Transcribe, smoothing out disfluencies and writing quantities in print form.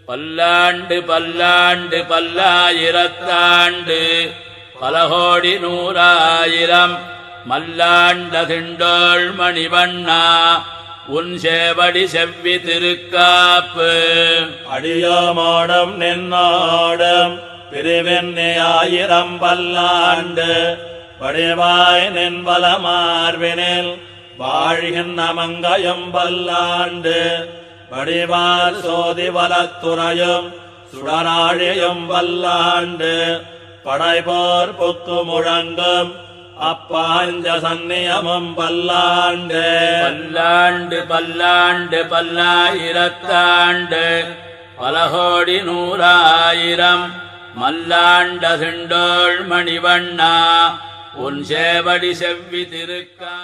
பல்லாண்டு பல்லாண்டு பல்லாயிரத்தாண்டு பலகோடி நூறாயிரம் மல்லாண்ட திண்டோள் மணிவண்ணா உன் சேவடி செவ்வி திருக்காப்பு. அடியோமோடும் நின்னோடும் பிரிவெண்ணி ஆயிரம் பல்லாண்டு வடிவாய் நின்பல மார்பினில் வாழ்கின்ற மங்கையும் பல்லாண்டு வடிவார் சோதி வலத்துறையும் சுடராழியும் பல்லாண்டு படைபோர் புக்கு முழங்கும் அப்பாஞ்ச சந்நியமும் பல்லாண்டு. பல்லாண்டு பல்லாண்டு பல்லாயிரத்தாண்டு பலகோடி நூறாயிரம் மல்லாண்ட திண்டோள் மணிவண்ணா உன் சேவடி செவ்வி திருக்கா.